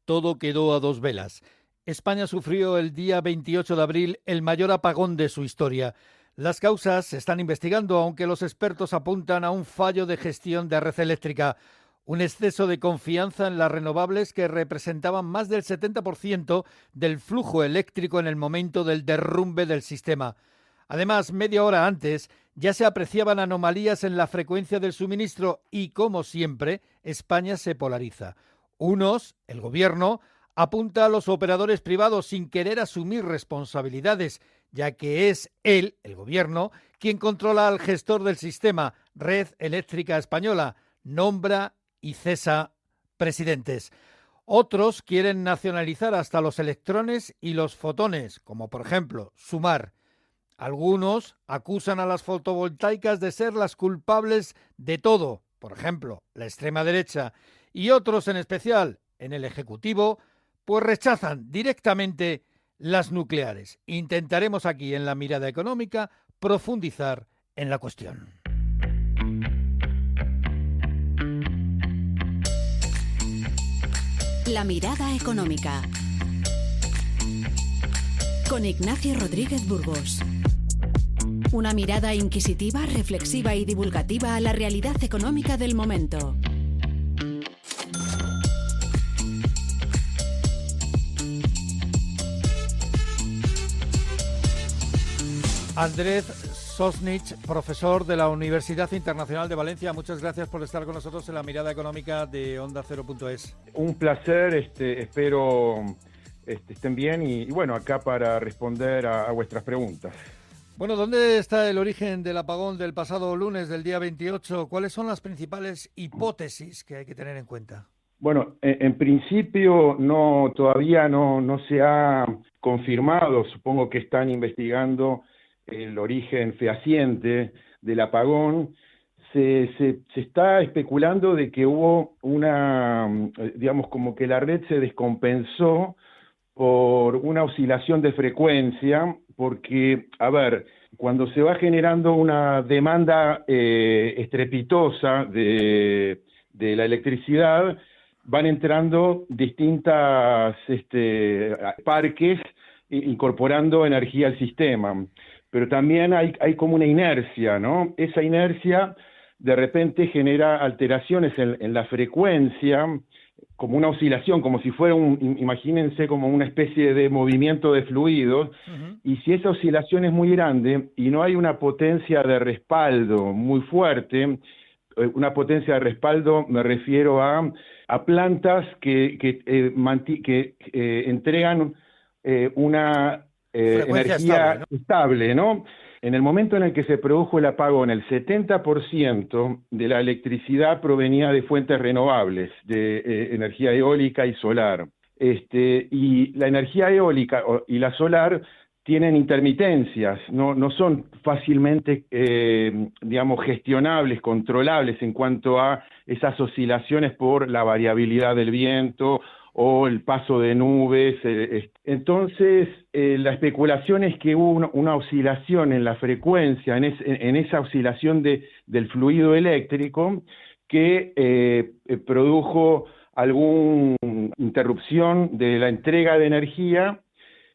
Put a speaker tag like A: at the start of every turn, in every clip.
A: todo quedó a dos velas. España sufrió el día 28 de abril el mayor apagón de su historia. Las causas se están investigando, aunque los expertos apuntan a un fallo de gestión de red eléctrica, un exceso de confianza en las renovables que representaban más del 70% del flujo eléctrico en el momento del derrumbe del sistema. Además, media hora antes ya se apreciaban anomalías en la frecuencia del suministro y, como siempre, España se polariza. Unos, el gobierno, apunta a los operadores privados sin querer asumir responsabilidades, ya que es él, el gobierno, quien controla al gestor del sistema, Red Eléctrica Española, nombra y cesa presidentes. Otros quieren nacionalizar hasta los electrones y los fotones, como por ejemplo Sumar. Algunos acusan a las fotovoltaicas de ser las culpables de todo, por ejemplo, la extrema derecha, y otros en especial, en el Ejecutivo, pues rechazan directamente las nucleares. Intentaremos aquí, en La Mirada Económica, profundizar en la cuestión.
B: La Mirada Económica, con Ignacio Rodríguez Burgos. Una mirada inquisitiva, reflexiva y divulgativa a la realidad económica del momento.
A: Andrés Sosnich, profesor de la Universidad Internacional de Valencia, muchas gracias por estar con nosotros en La Mirada Económica de Onda Cero.es.
C: Un placer, espero estén bien y bueno, acá para responder a vuestras preguntas.
A: Bueno, ¿dónde está el origen del apagón del pasado lunes, del día 28? ¿Cuáles son las principales hipótesis que hay que tener en cuenta?
C: Bueno, en principio todavía no se ha confirmado, supongo que están investigando el origen fehaciente del apagón. Se está especulando de que hubo digamos, como que la red se descompensó por una oscilación de frecuencia, porque, a ver, cuando se va generando una demanda estrepitosa de la electricidad, van entrando distintas parques incorporando energía al sistema. Pero también hay como una inercia, ¿no? Esa inercia de repente genera alteraciones en la frecuencia, como una oscilación, como si fuera imagínense como una especie de movimiento de fluidos, y si esa oscilación es muy grande y no hay una potencia de respaldo muy fuerte, una potencia de respaldo me refiero a plantas que entregan una energía estable, ¿no? En el momento en el que se produjo el apagón, el 70% de la electricidad provenía de fuentes renovables, de energía eólica y solar. Y la energía eólica y la solar tienen intermitencias, no son fácilmente, digamos, gestionables, controlables en cuanto a esas oscilaciones por la variabilidad del viento o el paso de nubes. Entonces, la especulación es que hubo una oscilación en la frecuencia, en esa oscilación del fluido eléctrico, que produjo alguna interrupción de la entrega de energía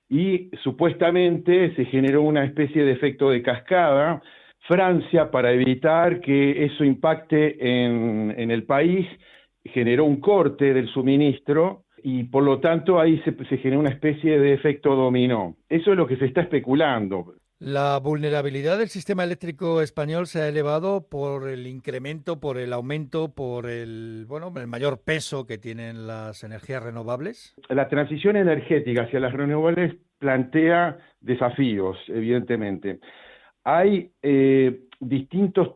C: y supuestamente se generó una especie de efecto de cascada. Francia, para evitar que eso impacte en el país, generó un corte del suministro, y por lo tanto ahí se genera una especie de efecto dominó. Eso es lo que se está especulando.
A: La vulnerabilidad del sistema eléctrico español se ha elevado por el incremento, por el aumento, por el mayor peso que tienen las energías renovables.
C: La transición energética hacia las renovables plantea desafíos, evidentemente. Hay distintas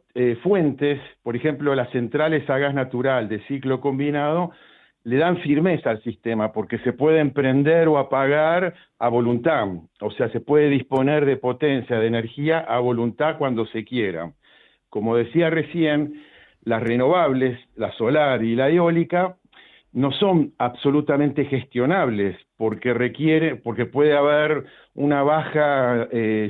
C: fuentes, por ejemplo, las centrales a gas natural de ciclo combinado, le dan firmeza al sistema porque se pueden prender o apagar a voluntad, o sea, se puede disponer de potencia, de energía a voluntad cuando se quiera. Como decía recién, las renovables, la solar y la eólica, no son absolutamente gestionables porque puede haber una baja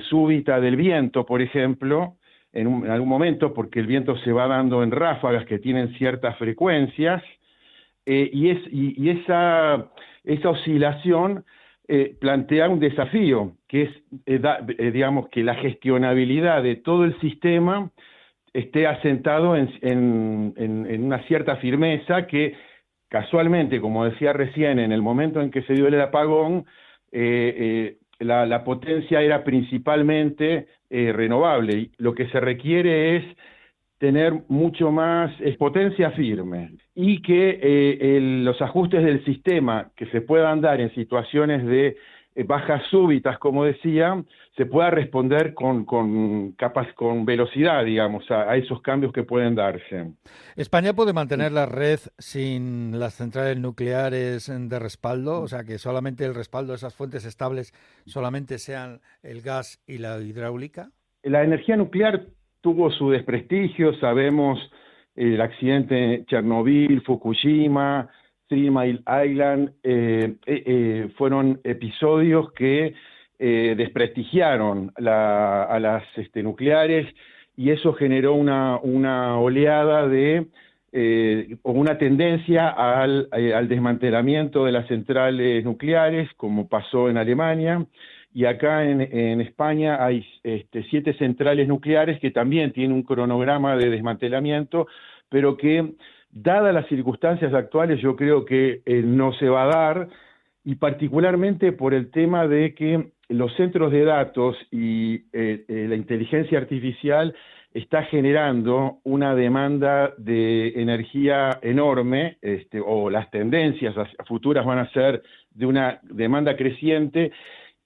C: súbita del viento, por ejemplo, en algún momento, porque el viento se va dando en ráfagas que tienen ciertas frecuencias. Y esa esa oscilación plantea un desafío, que es, digamos, que la gestionabilidad de todo el sistema esté asentado en una cierta firmeza que casualmente, como decía recién, en el momento en que se dio el apagón, la potencia era principalmente renovable. Y lo que se requiere es tener mucho más potencia firme y que los ajustes del sistema que se puedan dar en situaciones de bajas súbitas, como decía, se pueda responder con velocidad, digamos, a esos cambios que pueden darse.
A: ¿España puede mantener la red sin las centrales nucleares de respaldo? O sea, que solamente el respaldo de esas fuentes estables solamente sean el gas y la hidráulica.
C: La energía nuclear tuvo su desprestigio, sabemos el accidente en Chernobyl, Fukushima, Three Mile Island, fueron episodios que desprestigiaron a las nucleares, y eso generó una oleada o una tendencia al desmantelamiento de las centrales nucleares, como pasó en Alemania. Y acá en España hay 7 centrales nucleares que también tienen un cronograma de desmantelamiento, pero que, dadas las circunstancias actuales, yo creo que no se va a dar, y particularmente por el tema de que los centros de datos y la inteligencia artificial está generando una demanda de energía enorme, o las tendencias futuras van a ser de una demanda creciente.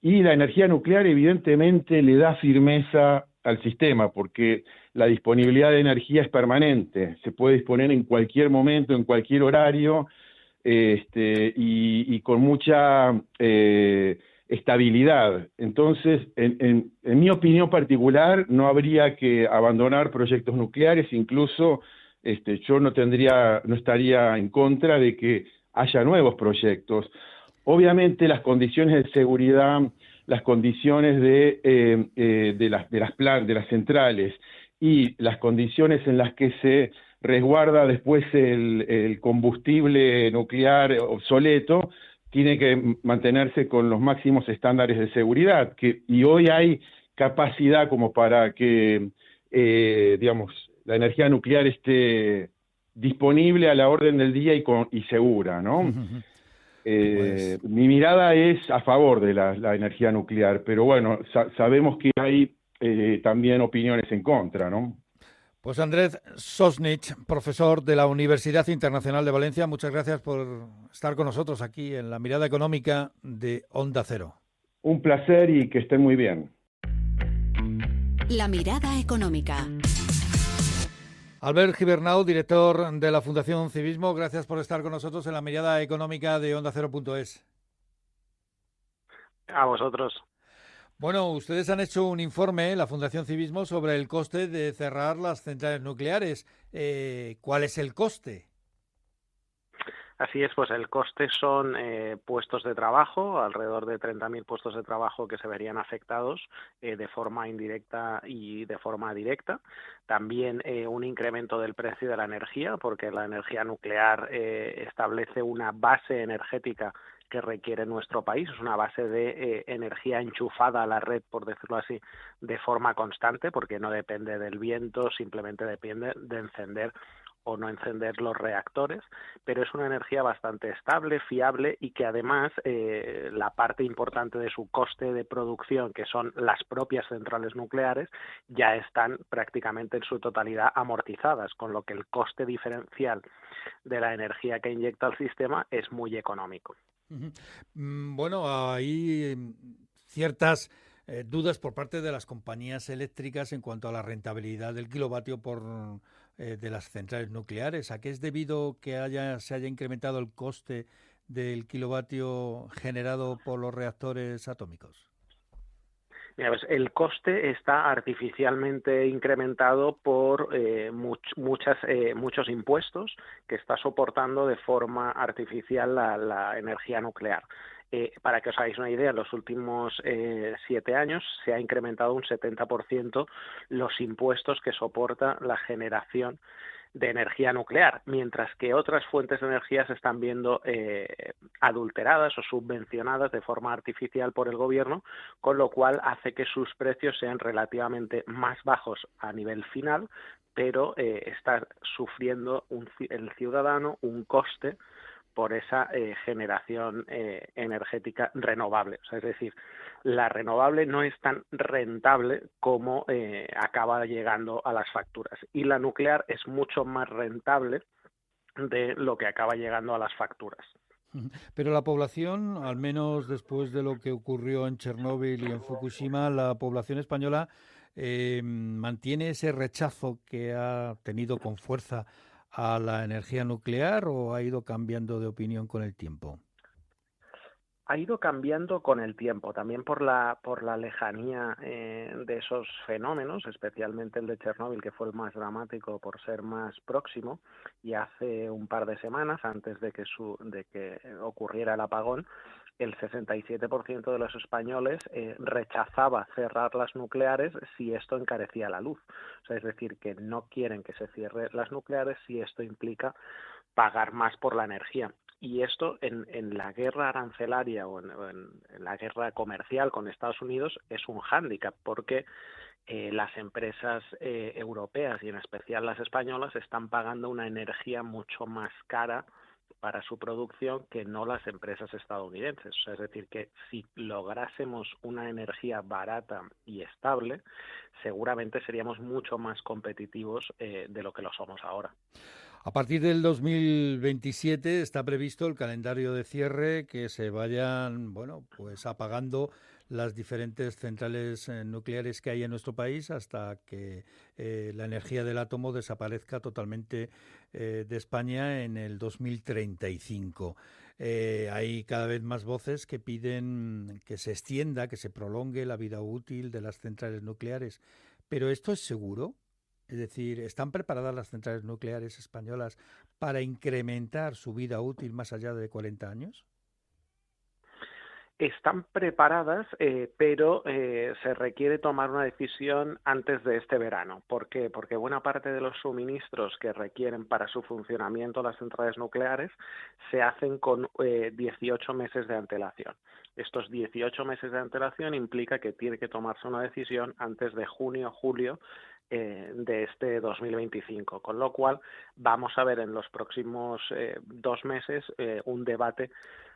C: Y la energía nuclear evidentemente le da firmeza al sistema, porque la disponibilidad de energía es permanente, se puede disponer en cualquier momento, en cualquier horario, y con mucha estabilidad. Entonces, en mi opinión particular, no habría que abandonar proyectos nucleares. Incluso yo no estaría en contra de que haya nuevos proyectos. Obviamente las condiciones de seguridad, las condiciones de las centrales y las condiciones en las que se resguarda después el combustible nuclear obsoleto, tiene que mantenerse con los máximos estándares de seguridad, y hoy hay capacidad como para que, digamos, la energía nuclear esté disponible a la orden del día y segura, ¿no? Mi mirada es a favor de la energía nuclear, pero bueno, sabemos que hay también opiniones en contra, ¿no?
A: Pues Andrés Sosnich, profesor de la Universidad Internacional de Valencia, muchas gracias por estar con nosotros aquí en la mirada económica de Onda Cero.
C: Un placer y que estén muy bien.
B: La mirada económica.
A: Albert Gibernau, director de la Fundación Civismo, gracias por estar con nosotros en la mirada económica de Onda Cero.es.
D: A vosotros.
A: Bueno, ustedes han hecho un informe, la Fundación Civismo, sobre el coste de cerrar las centrales nucleares. ¿Cuál es el coste?
D: Así es, pues el coste son puestos de trabajo, alrededor de 30.000 puestos de trabajo que se verían afectados de forma indirecta y de forma directa. También un incremento del precio de la energía, porque la energía nuclear establece una base energética que requiere nuestro país, es una base de energía enchufada a la red, por decirlo así, de forma constante, porque no depende del viento, simplemente depende de encender o no encender los reactores, pero es una energía bastante estable, fiable, y que además la parte importante de su coste de producción, que son las propias centrales nucleares, ya están prácticamente en su totalidad amortizadas, con lo que el coste diferencial de la energía que inyecta el sistema es muy económico.
A: Bueno, hay ciertas dudas por parte de las compañías eléctricas en cuanto a la rentabilidad del kilovatio de las centrales nucleares. ¿A qué es debido que se haya incrementado el coste del kilovatio generado por los reactores atómicos?
D: Mira, pues el coste está artificialmente incrementado por muchos impuestos que está soportando de forma artificial la energía nuclear. Para que os hagáis una idea, en los últimos 7 años se ha incrementado un 70% los impuestos que soporta la generación de energía nuclear, mientras que otras fuentes de energía se están viendo adulteradas o subvencionadas de forma artificial por el gobierno, con lo cual hace que sus precios sean relativamente más bajos a nivel final, pero está sufriendo el ciudadano un coste por esa generación energética renovable. O sea, es decir, la renovable no es tan rentable como acaba llegando a las facturas. Y la nuclear es mucho más rentable de lo que acaba llegando a las facturas.
A: Pero la población, al menos después de lo que ocurrió en Chernóbil y en Fukushima, la población española mantiene ese rechazo que ha tenido con fuerza a la energía nuclear, ¿o ha ido cambiando de opinión con el tiempo?
D: Ha ido cambiando con el tiempo, también por la lejanía de esos fenómenos, especialmente el de Chernóbil, que fue el más dramático por ser más próximo, y hace un par de semanas, antes de que ocurriera el apagón, el 67% de los españoles rechazaba cerrar las nucleares si esto encarecía la luz. O sea, es decir, que no quieren que se cierren las nucleares si esto implica pagar más por la energía. Y esto en la guerra arancelaria o en la guerra comercial con Estados Unidos es un hándicap, porque las empresas europeas y en especial las españolas están pagando una energía mucho más cara para su producción que no las empresas estadounidenses. O sea, es decir, que si lográsemos una energía barata y estable, seguramente seríamos mucho más competitivos de lo que lo somos ahora.
A: A partir del 2027 está previsto el calendario de cierre, que se vayan, bueno, pues apagando las diferentes centrales nucleares que hay en nuestro país hasta que la energía del átomo desaparezca totalmente de España en el 2035. Hay cada vez más voces que piden que se extienda, que se prolongue la vida útil de las centrales nucleares. ¿Pero esto es seguro? Es decir, ¿están preparadas las centrales nucleares españolas para incrementar su vida útil más allá de 40 años?
D: Están preparadas, pero se requiere tomar una decisión antes de este verano. ¿Por qué? Porque buena parte de los suministros que requieren para su funcionamiento las centrales nucleares se hacen con 18 meses de antelación. Estos 18 meses de antelación implica que tiene que tomarse una decisión antes de junio o julio de este 2025, con lo cual vamos a ver en los próximos 2 meses un debate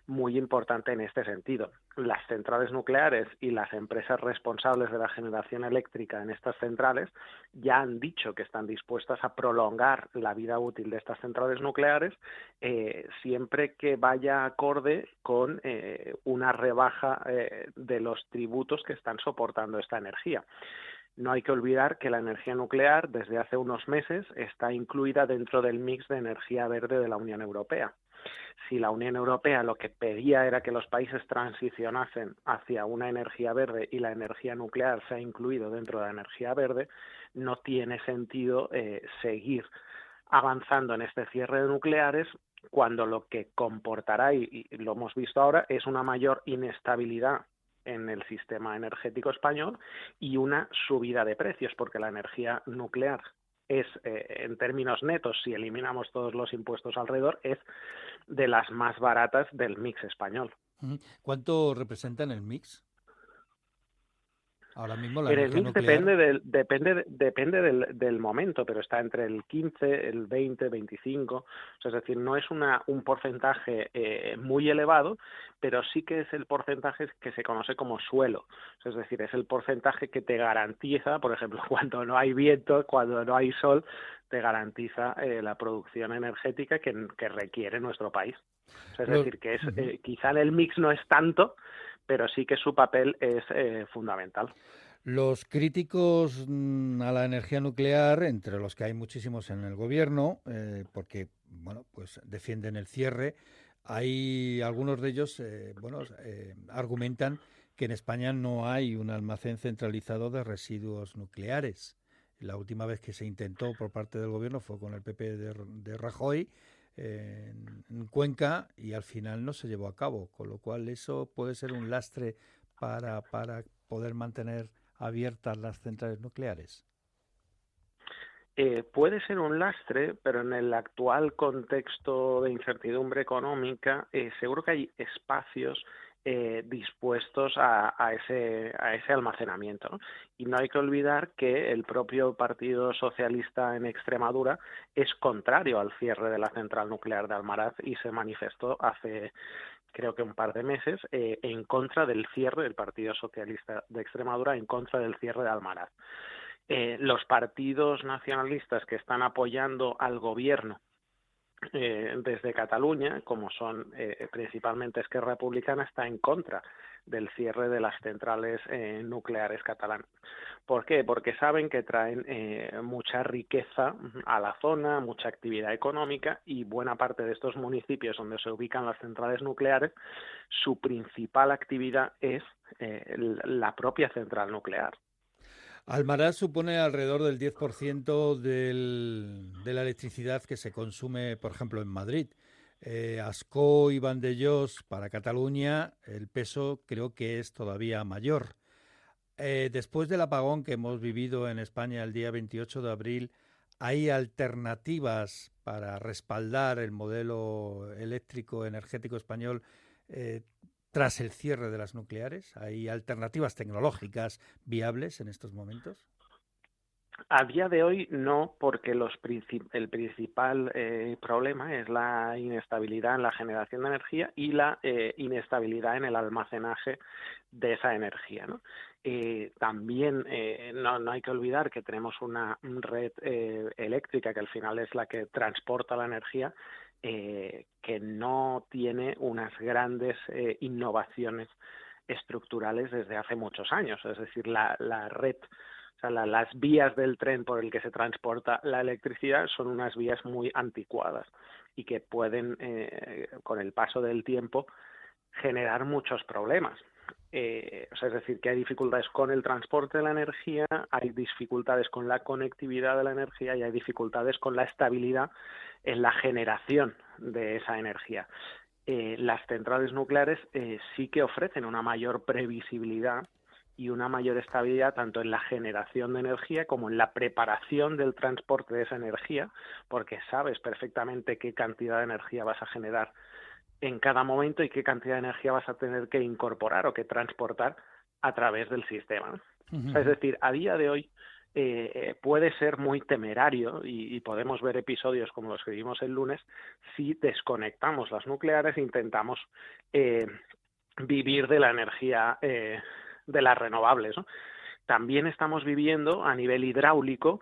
D: muy importante en este sentido. Las centrales nucleares y las empresas responsables de la generación eléctrica en estas centrales ya han dicho que están dispuestas a prolongar la vida útil de estas centrales nucleares siempre que vaya acorde con una rebaja de los tributos que están soportando esta energía. No hay que olvidar que la energía nuclear desde hace unos meses está incluida dentro del mix de energía verde de la Unión Europea. Si la Unión Europea lo que pedía era que los países transicionasen hacia una energía verde y la energía nuclear se ha incluido dentro de la energía verde, no tiene sentido seguir avanzando en este cierre de nucleares cuando lo que comportará, y lo hemos visto ahora, es una mayor inestabilidad en el sistema energético español y una subida de precios, porque la energía nuclear es, en términos netos, si eliminamos todos los impuestos alrededor, es de las más baratas del mix español.
A: ¿Cuánto representa en el mix? Ahora mismo la
D: En el
A: energía
D: mix
A: nuclear...
D: depende del momento, pero está entre el 15, el 20, 25, o sea, es decir, no es un porcentaje muy elevado, pero sí que es el porcentaje que se conoce como suelo, o sea, es decir, es el porcentaje que te garantiza, por ejemplo, cuando no hay viento, cuando no hay sol, te garantiza la producción energética que requiere nuestro país. O sea, es decir, que es quizá en el mix no es tanto, pero sí que su papel es fundamental.
A: Los críticos a la energía nuclear, entre los que hay muchísimos en el gobierno, porque bueno, pues defienden el cierre, hay algunos de ellos, argumentan que en España no hay un almacén centralizado de residuos nucleares. La última vez que se intentó por parte del gobierno fue con el PP de Rajoy en Cuenca y al final no se llevó a cabo, con lo cual eso puede ser un lastre para poder mantener abiertas las centrales nucleares.
D: Puede ser un lastre, pero en el actual contexto de incertidumbre económica, seguro que hay espacios dispuestos a ese almacenamiento, ¿no? Y no hay que olvidar que el propio Partido Socialista en Extremadura es contrario al cierre de la central nuclear de Almaraz y se manifestó hace, creo que un par de meses, en contra del cierre del Partido Socialista de Extremadura, en contra del cierre de Almaraz. Los partidos nacionalistas que están apoyando al gobierno desde Cataluña, como son principalmente Esquerra Republicana, está en contra del cierre de las centrales nucleares catalanas. ¿Por qué? Porque saben que traen mucha riqueza a la zona, mucha actividad económica, y buena parte de estos municipios donde se ubican las centrales nucleares, su principal actividad es la propia central nuclear.
A: Almaraz supone alrededor del 10% de la electricidad que se consume, por ejemplo, en Madrid. Ascó y Vandellós, para Cataluña, el peso creo que es todavía mayor. Después del apagón que hemos vivido en España el día 28 de abril, ¿hay alternativas para respaldar el modelo eléctrico energético español tras el cierre de las nucleares? ¿Hay alternativas tecnológicas viables en estos momentos?
D: A día de hoy no, porque el principal problema es la inestabilidad en la generación de energía y la inestabilidad en el almacenaje de esa energía, ¿no? También no hay que olvidar que tenemos una red eléctrica que al final es la que transporta la energía, que no tiene unas grandes innovaciones estructurales desde hace muchos años. Es decir, la red, o sea, las vías del tren por el que se transporta la electricidad son unas vías muy anticuadas y que pueden, con el paso del tiempo, generar muchos problemas. Es decir, que hay dificultades con el transporte de la energía, hay dificultades con la conectividad de la energía y hay dificultades con la estabilidad en la generación de esa energía. Las centrales nucleares sí que ofrecen una mayor previsibilidad y una mayor estabilidad tanto en la generación de energía como en la preparación del transporte de esa energía, porque sabes perfectamente qué cantidad de energía vas a generar en cada momento y qué cantidad de energía vas a tener que incorporar o que transportar a través del sistema. Uh-huh. Es decir, a día de hoy puede ser muy temerario y podemos ver episodios como los que vimos el lunes si desconectamos las nucleares e intentamos vivir de la energía de las renovables, ¿no? También estamos viviendo a nivel hidráulico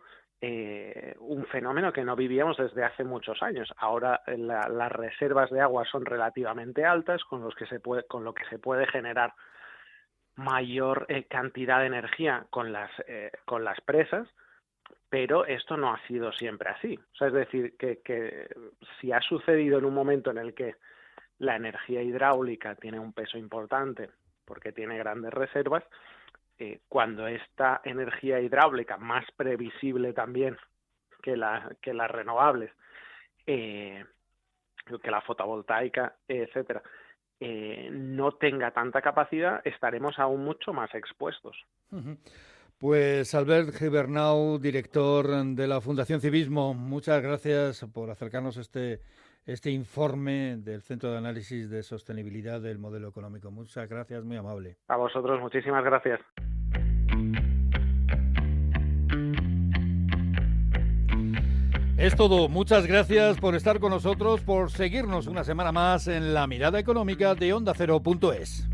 D: un fenómeno que no vivíamos desde hace muchos años. Ahora las reservas de agua son relativamente altas, con lo que se puede generar mayor cantidad de energía con las presas, pero esto no ha sido siempre así. O sea, es decir, que si ha sucedido en un momento en el que la energía hidráulica tiene un peso importante porque tiene grandes reservas, cuando esta energía hidráulica, más previsible también que las renovables, que la fotovoltaica, etcétera, no tenga tanta capacidad, estaremos aún mucho más expuestos.
A: Uh-huh. Pues Albert Gibernau, director de la Fundación Civismo, muchas gracias por acercarnos este informe del Centro de Análisis de Sostenibilidad del Modelo Económico. Muchas gracias, muy amable.
D: A vosotros, muchísimas gracias.
A: Es todo. Muchas gracias por estar con nosotros, por seguirnos una semana más en La Mirada Económica de OndaCero.es.